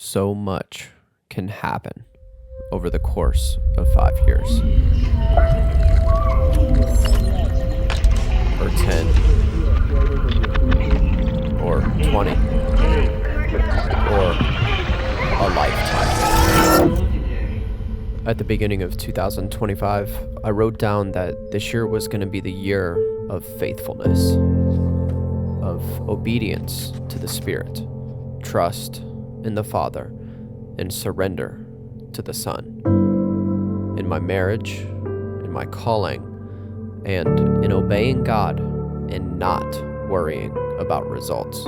So much can happen over the course of 5 years. Or 10. Or 20. Or a lifetime. At the beginning of 2025, I wrote down that this year was going to be the year of faithfulness, of obedience to the Spirit, trust in the Father, and surrender to the Son. In my marriage, in my calling, and in obeying God and not worrying about results.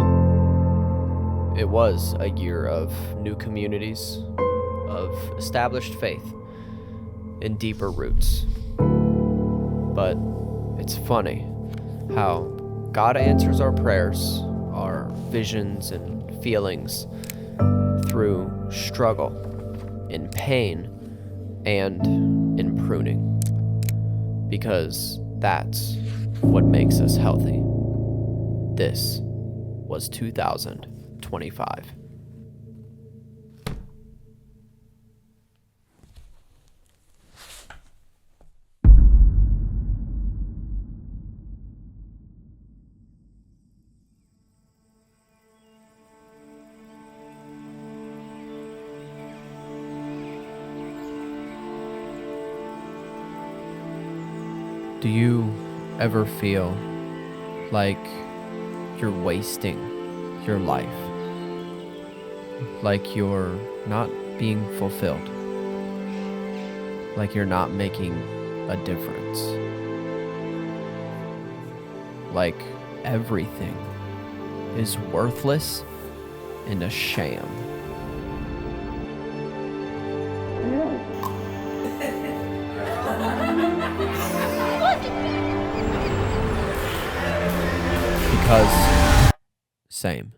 It was a year of new communities, of established faith, and deeper roots. But it's funny how God answers our prayers, our visions and feelings through struggle, in pain, and in pruning. Because that's what makes us healthy. This was 2025. Do you ever feel like you're wasting your life? Like you're not being fulfilled? Like you're not making a difference? Like everything is worthless and a sham? Because same.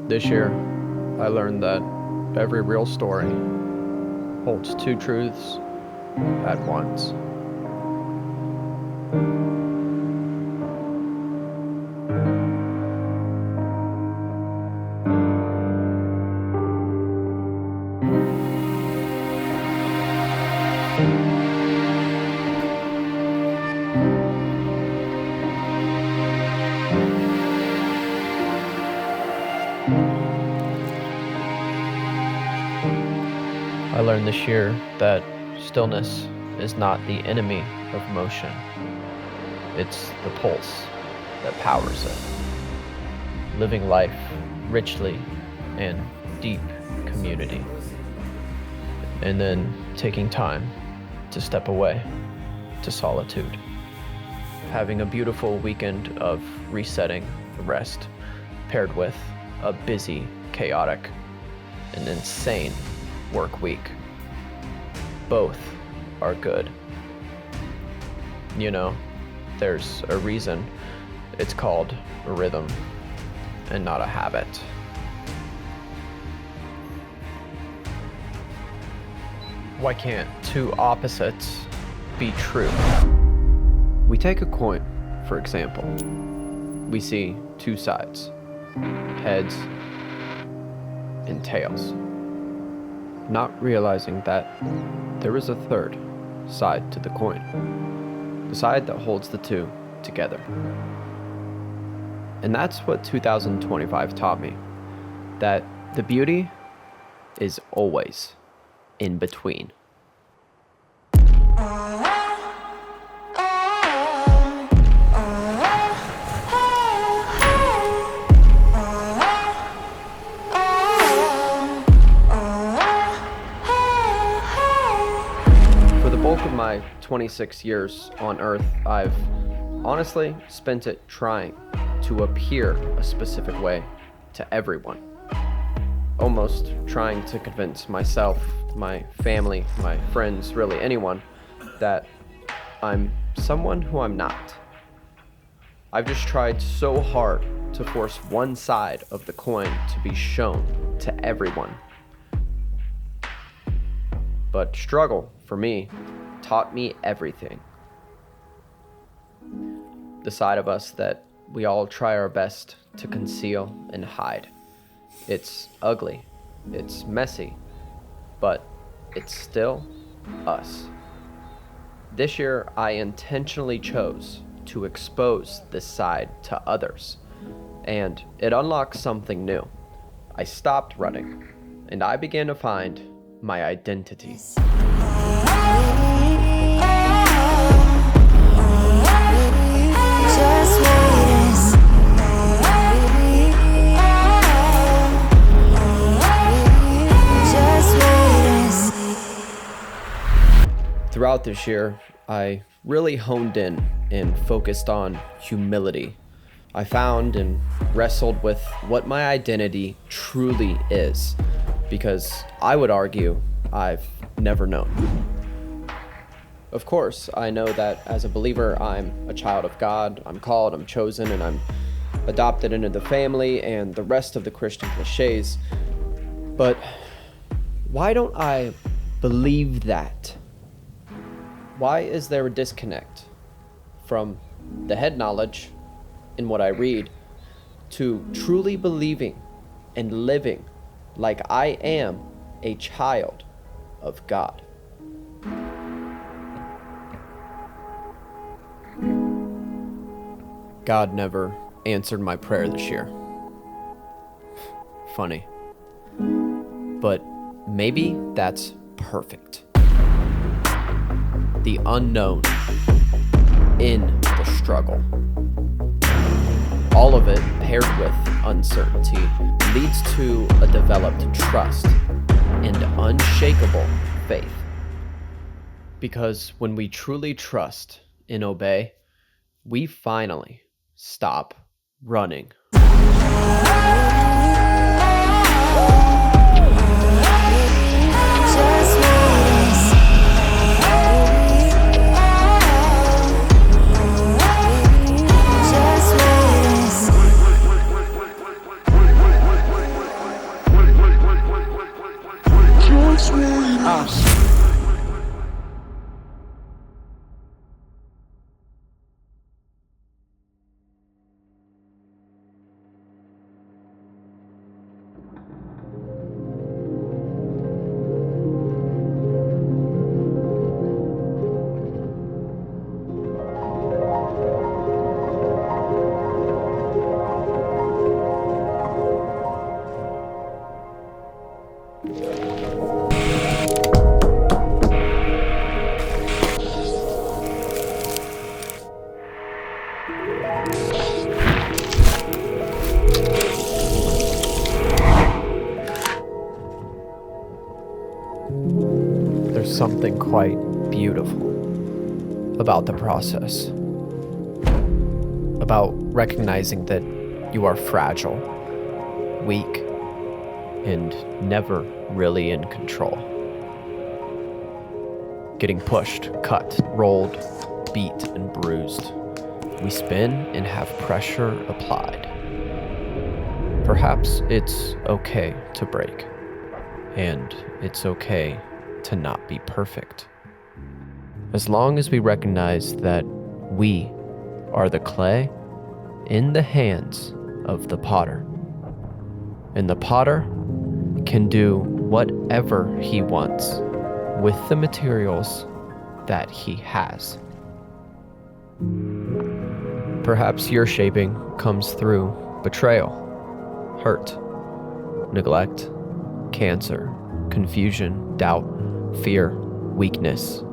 This year, I learned that every real story holds two truths at once. I learned this year that stillness is not the enemy of motion. It's the pulse that powers it. Living life richly in deep community. And then taking time to step away to solitude. Having a beautiful weekend of resetting, rest, paired with a busy, chaotic, and insane work week. Both are good. You know, there's a reason it's called a rhythm and not a habit. Why can't two opposites be true? We take a coin, for example. We see two sides, heads and tails, not realizing that there is a third side to the coin, the side that holds the two together. And that's what 2025 taught me, that the beauty is always in between. Bulk of my 26 years on Earth, I've honestly spent it trying to appear a specific way to everyone. Almost trying to convince myself, my family, my friends, really anyone, that I'm someone who I'm not. I've just tried so hard to force one side of the coin to be shown to everyone. But struggle, for me, taught me everything. The side of us that we all try our best to conceal and hide. It's ugly, it's messy, but it's still us. This year, I intentionally chose to expose this side to others, and it unlocked something new. I stopped running, and I began to find my identity. Throughout this year, I really honed in and focused on humility. I found and wrestled with what my identity truly is, because I would argue I've never known. Of course, I know that as a believer, I'm a child of God, I'm called, I'm chosen, and I'm adopted into the family and the rest of the Christian cliches. But why don't I believe that? Why is there a disconnect from the head knowledge in what I read to truly believing and living like I am a child of God? God never answered my prayer this year. Funny. But maybe that's perfect. The unknown in the struggle. All of it paired with uncertainty leads to a developed trust and unshakable faith. Because when we truly trust and obey, we finally stop running. There's something quite beautiful about the process, about recognizing that you are fragile, weak, and never really in control. Getting pushed, cut, rolled, beat, and bruised, we spin and have pressure applied. Perhaps it's okay to break, and it's okay to not be perfect. As long as we recognize that we are the clay in the hands of the potter, and the potter can do whatever he wants with the materials that he has. Perhaps your shaping comes through betrayal, hurt, neglect, cancer, confusion, doubt, fear, weakness.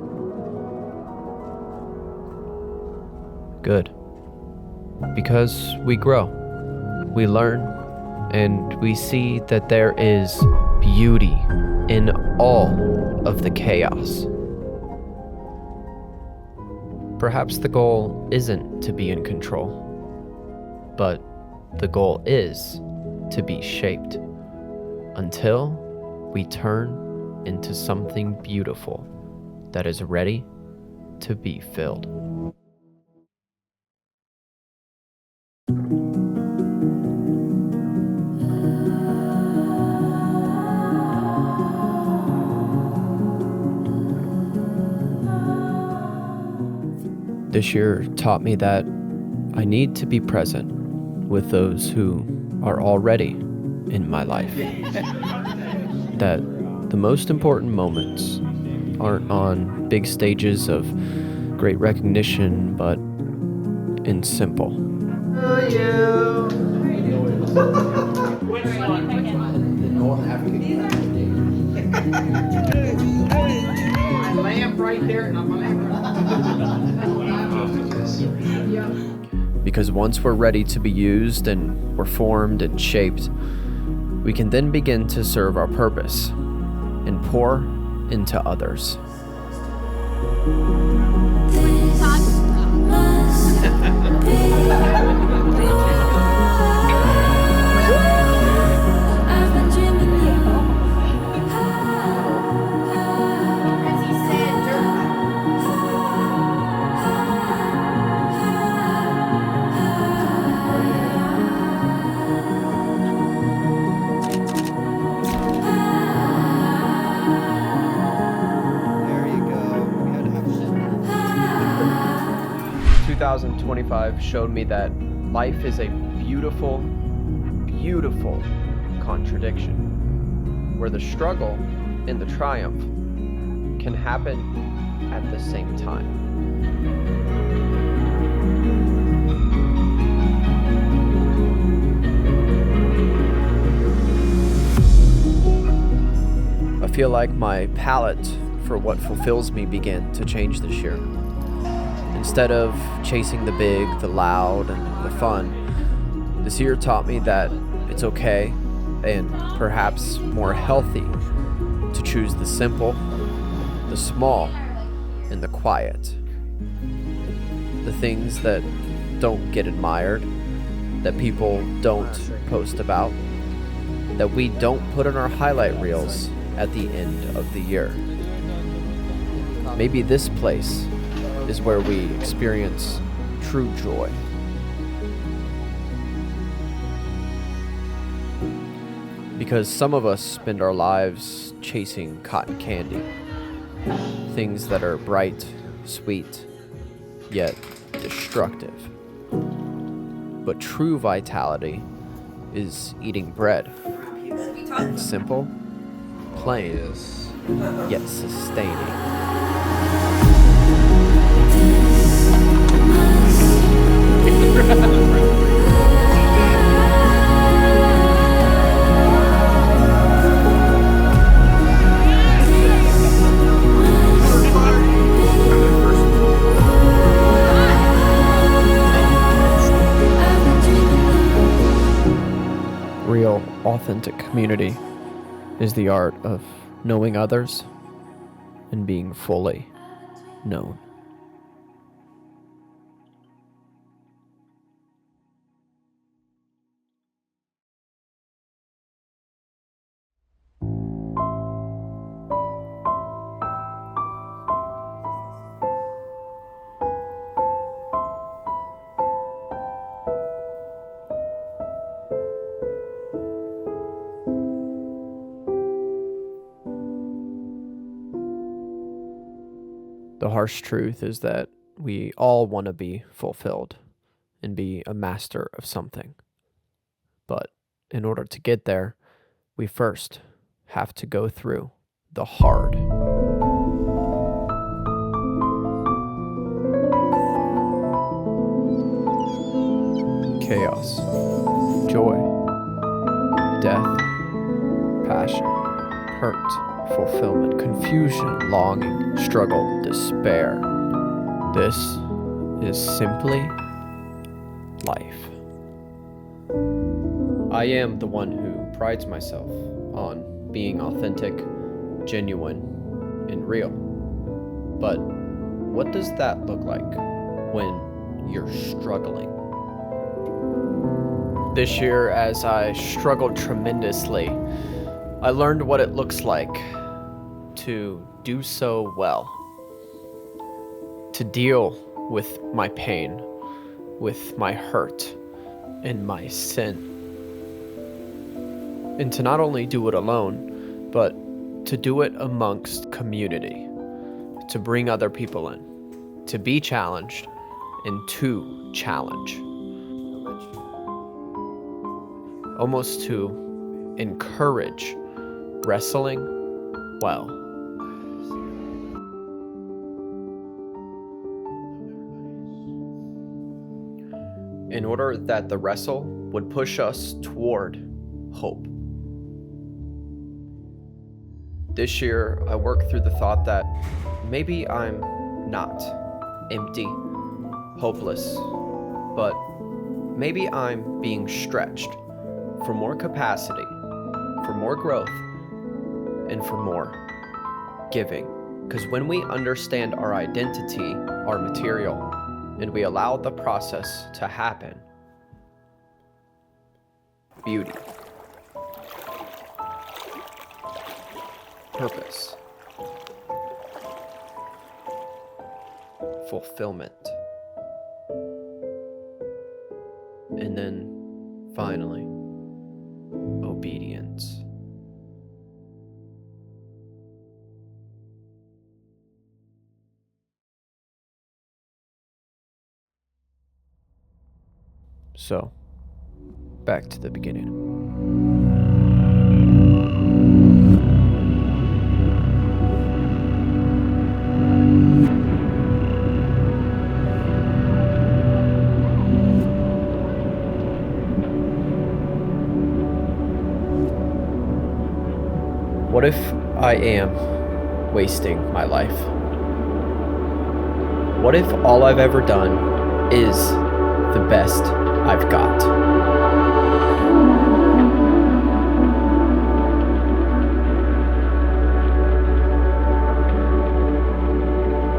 Good. Because we grow, we learn, and we see that there is beauty in all of the chaos. Perhaps the goal isn't to be in control, but the goal is to be shaped until we turn into something beautiful that is ready to be filled. This year taught me that I need to be present with those who are already in my life. That the most important moments aren't on big stages of great recognition, but in simple. Because once we're ready to be used and we're formed and shaped, we can then begin to serve our purpose and pour into others. There you go. We had to have 2025 showed me that life is a beautiful, beautiful contradiction, where the struggle and the triumph can happen at the same time. I feel like my palette for what fulfills me began to change this year. Instead of chasing the big, the loud, and the fun, this year taught me that it's okay and perhaps more healthy to choose the simple, the small, and the quiet. The things that don't get admired, that people don't post about, that we don't put in our highlight reels at the end of the year. Maybe this place is where we experience true joy. Because some of us spend our lives chasing cotton candy, things that are bright, sweet, yet destructive. But true vitality is eating bread. Simple, plain, yet sustaining. Real, authentic community is the art of knowing others and being fully known. The harsh truth is that we all want to be fulfilled and be a master of something. But in order to get there, we first have to go through the hard. Chaos, joy, death, passion, hurt, fulfillment, confusion, longing, struggle, despair. This is simply life. I am the one who prides myself on being authentic, genuine, and real. But what does that look like when you're struggling? This year, as I struggled tremendously, I learned what it looks like to do so well, to deal with my pain, with my hurt, and my sin. And to not only do it alone, but to do it amongst community, to bring other people in, to be challenged, and 2, challenge. Almost to encourage wrestling well. In order that the wrestle would push us toward hope. This year, I worked through the thought that maybe I'm not empty, hopeless, but maybe I'm being stretched for more capacity, for more growth, and for more giving. Because when we understand our identity, our material, and we allow the process to happen, beauty, purpose, fulfillment, and then finally, obedience. So, back to the beginning. What if I am wasting my life? What if all I've ever done is the best I've got?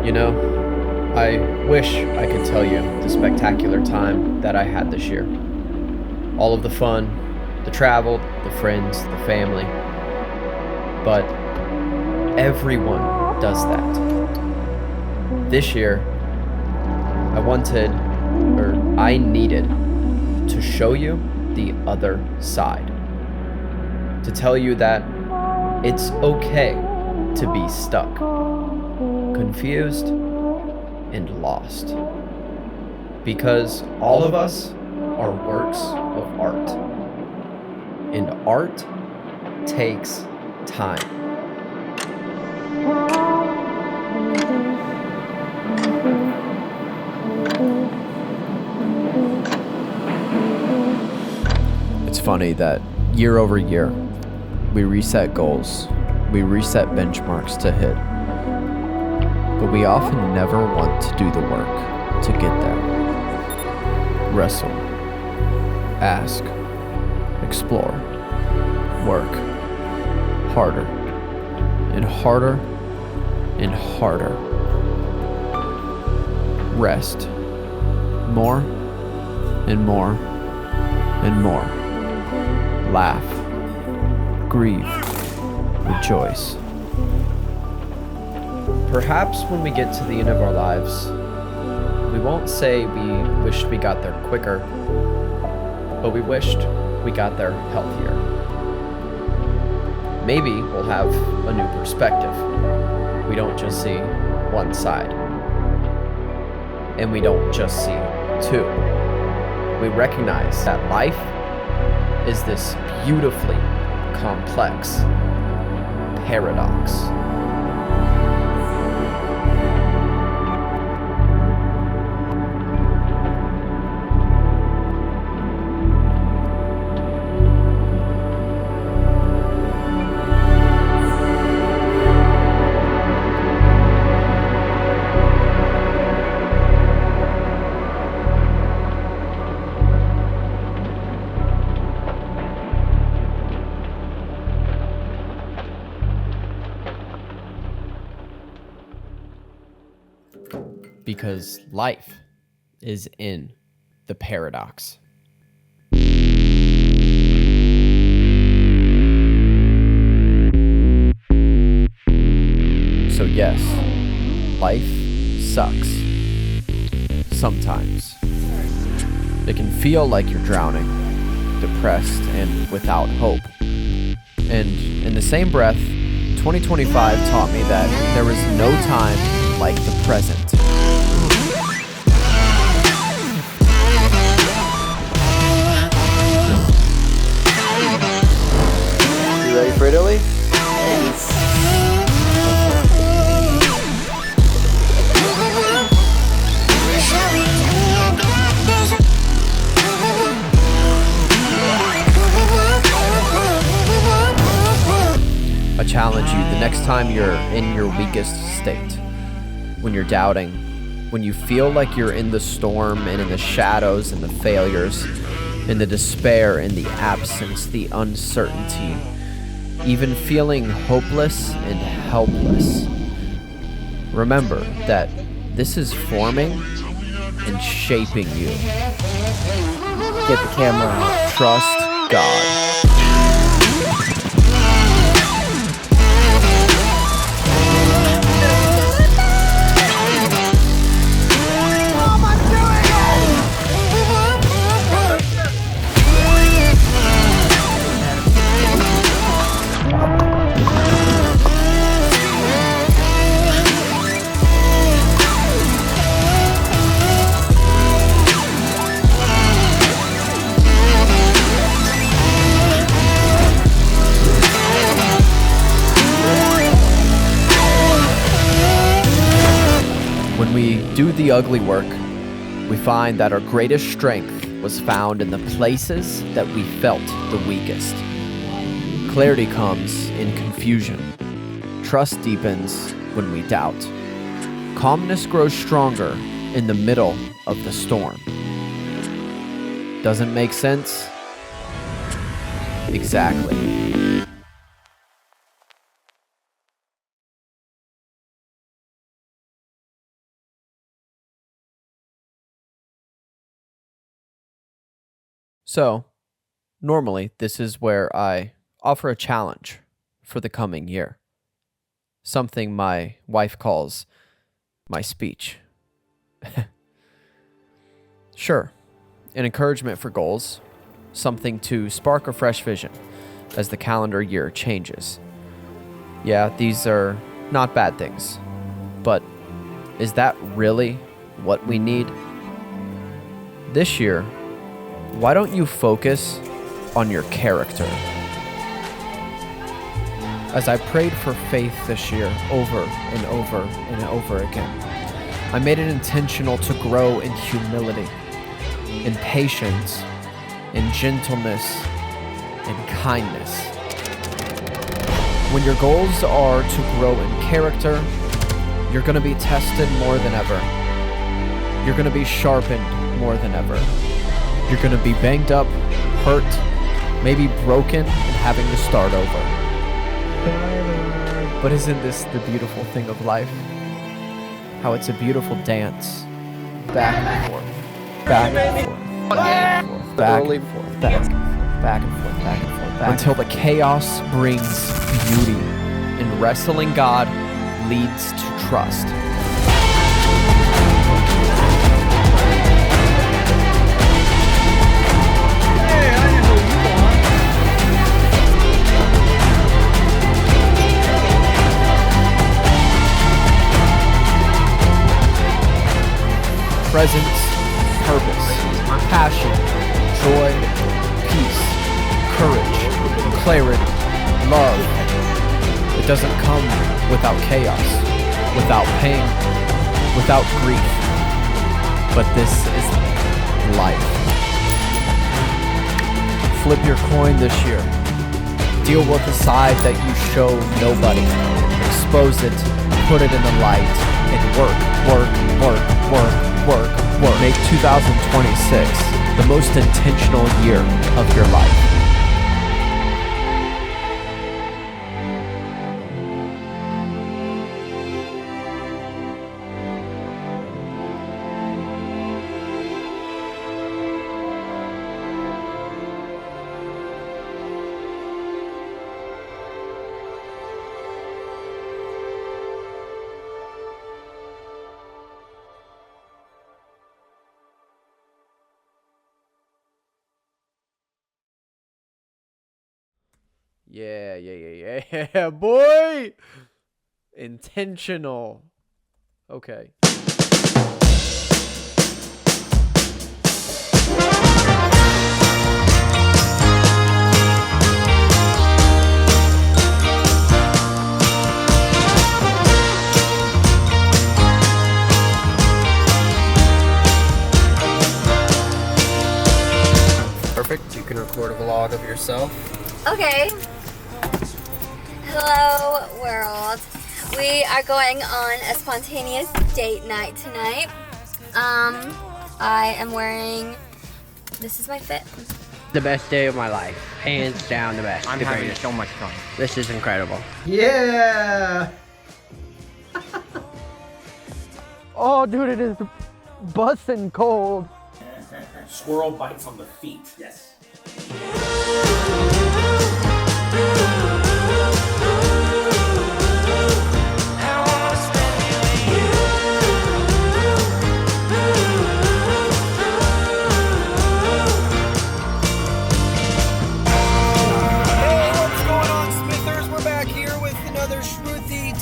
You know, I wish I could tell you the spectacular time that I had this year. All of the fun, the travel, the friends, the family. But everyone does that. This year, I needed to show you the other side. To tell you that it's okay to be stuck, confused, and lost. Because all of us are works of art. And art takes time. It's funny that year over year, we reset goals, we reset benchmarks to hit, but we often never want to do the work to get there. Wrestle, ask, explore, work, harder, and harder, and harder. Rest, more, and more, and more. Laugh, grieve, rejoice. Perhaps when we get to the end of our lives, we won't say we wished we got there quicker, but we wished we got there healthier. Maybe we'll have a new perspective. We don't just see one side. And we don't just see two. We recognize that life is this beautifully complex paradox. Because life is in the paradox. So yes, life sucks. Sometimes. It can feel like you're drowning, depressed, and without hope. And in the same breath, 2025 taught me that there is no time like the present. ready for Italy? I challenge you, the next time you're in your weakest state, when you're doubting, when you feel like you're in the storm and in the shadows and the failures, in the despair, in the absence, the uncertainty, even feeling hopeless and helpless, remember that this is forming and shaping you. Get the camera out. Trust God. When we do the ugly work, we find that our greatest strength was found in the places that we felt the weakest. Clarity comes in confusion. Trust deepens when we doubt. Calmness grows stronger in the middle of the storm. Doesn't make sense? Exactly. So, normally, this is where I offer a challenge for the coming year. Something my wife calls my speech. Sure, an encouragement for goals, something to spark a fresh vision as the calendar year changes. Yeah, these are not bad things, but is that really what we need? This year, why don't you focus on your character? As I prayed for faith this year over and over and over again, I made it intentional to grow in humility, in patience, in gentleness, and kindness. When your goals are to grow in character, you're going to be tested more than ever. You're going to be sharpened more than ever. You're going to be banged up, hurt, maybe broken, and having to start over. But isn't this the beautiful thing of life? How it's a beautiful dance. Back and forth. Back and forth. Back and forth. Back and forth. Back and forth. Back and forth. Back and forth. Until the chaos brings beauty. And wrestling God leads to trust. Presence, purpose, passion, joy, peace, courage, clarity, love. It doesn't come without chaos, without pain, without grief. But this is life. Flip your coin this year. Deal with the side that you show nobody. Expose it, put it in the light, and work. Make 2026 the most intentional year of your life. Yeah, boy! Intentional. Okay. yourself. Okay. Hello, world. We are going on a spontaneous date night tonight. I am wearing, this is my fit. The best day of my life. Hands down the best. I'm having so much fun. This is incredible. Yeah! Oh, dude, it is busting cold. Squirrel bites on the feet. Yes.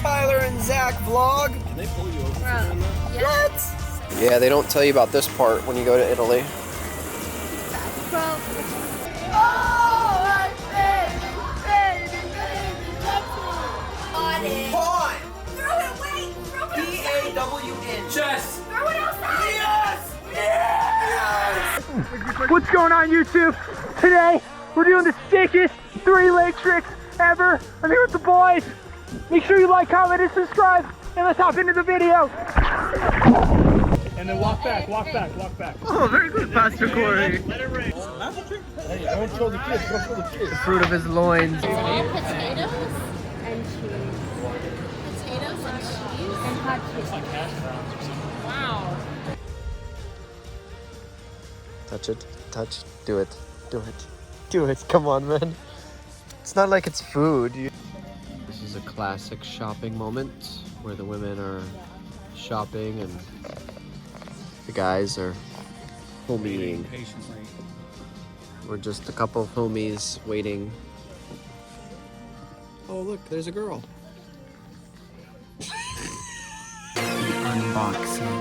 Tyler and Zach vlog. Can they pull you over? What? Yeah, they don't tell you about this part when you go to Italy. B-A-W-N. Chess. What's going on, YouTube? Today, we're doing the sickest 3-leg tricks ever. I'm here with the boys. Make sure you like, comment, and subscribe, and let's hop into the video. And then walk back, walk back, walk back. Oh, very good, Pastor Corey. Let it rain. Hey, don't show the kids, don't show the kids. The fruit of his loins. Potatoes and cheese. Potatoes and cheese and hot cheese. It's like hash browns or something. Wow. Touch it. Touch. Do it. Do it. Do it. Come on, man. It's not like it's food. This is a classic shopping moment where the women are shopping and the guys are homieing. Patiently. We're just a couple of homies waiting. Oh, look, there's a girl. Unboxing.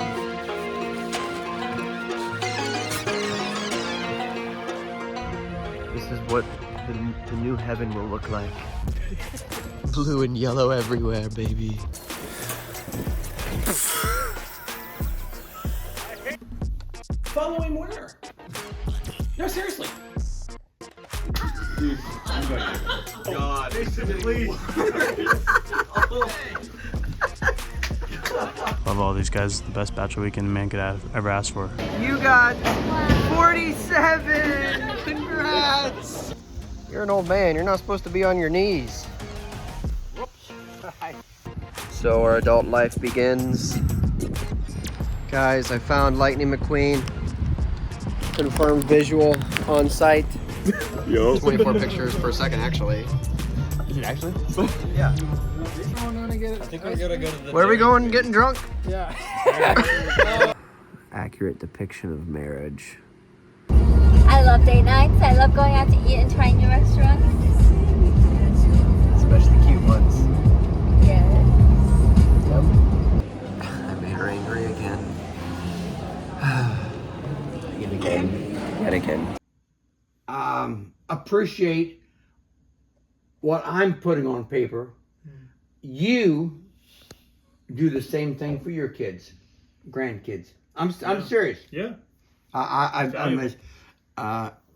This is what the new heaven will look like. Blue and yellow everywhere, baby. Follow him where? No, seriously. Dude, I'm going to. God. Please. Love all these guys. The best bachelor weekend a man could have ever ask for. You got 47. Congrats. You're an old man. You're not supposed to be on your knees. So our adult life begins. Guys, I found Lightning McQueen. Confirmed visual on site. Yo. 24 pictures per second, actually. Is it actually? Yeah. I think we're gonna go to the. Where are we going? Getting drunk? Accurate depiction of marriage. I love date nights. I love going out to eat and trying new restaurants. Especially cute ones. Yes. I made her angry again. Yet again. Yet again. Appreciate what I'm putting on paper. You do the same thing for your kids, grandkids. I'm serious. Yeah.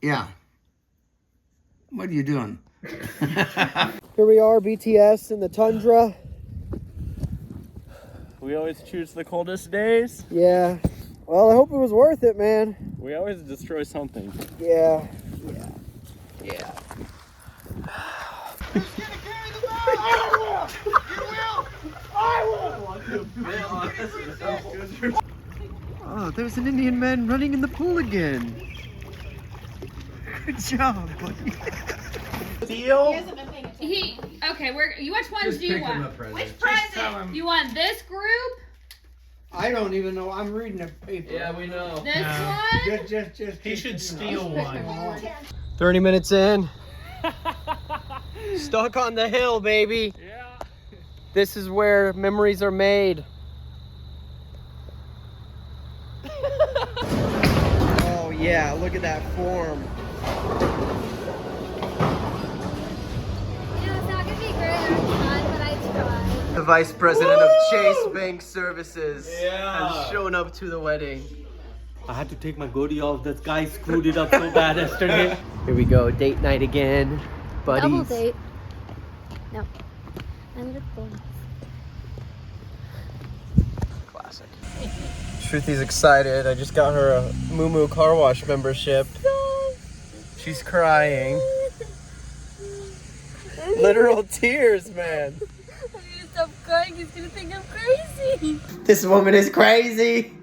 Yeah. What are you doing? Here we are, BTS in the tundra. We always choose the coldest days. Yeah. Well, I hope it was worth it, man. We always destroy something. Yeah. Yeah. Oh, there's an Indian man running in the pool again. Good job, buddy. Okay, which ones do you want? Which present? You want this group? I don't even know. I'm reading a paper. Yeah, we know. This one? Just. He should steal one. 30 minutes in. Stuck on the hill, baby. Yeah. This is where memories are made. Oh yeah, look at that form. You know, it's not gonna be great every time, but I tried. The vice president of Chase Bank Services has shown up to the wedding. I had to take my goatee off. This guy screwed it up so bad yesterday. Here we go, date night again. Buddies. Double date. No. I'm with boys. Classic. Shruthi's excited. I just got her a Moo Moo car wash membership. She's crying. Literal tears, man. I'm gonna stop crying. He's gonna think I'm crazy. This woman is crazy.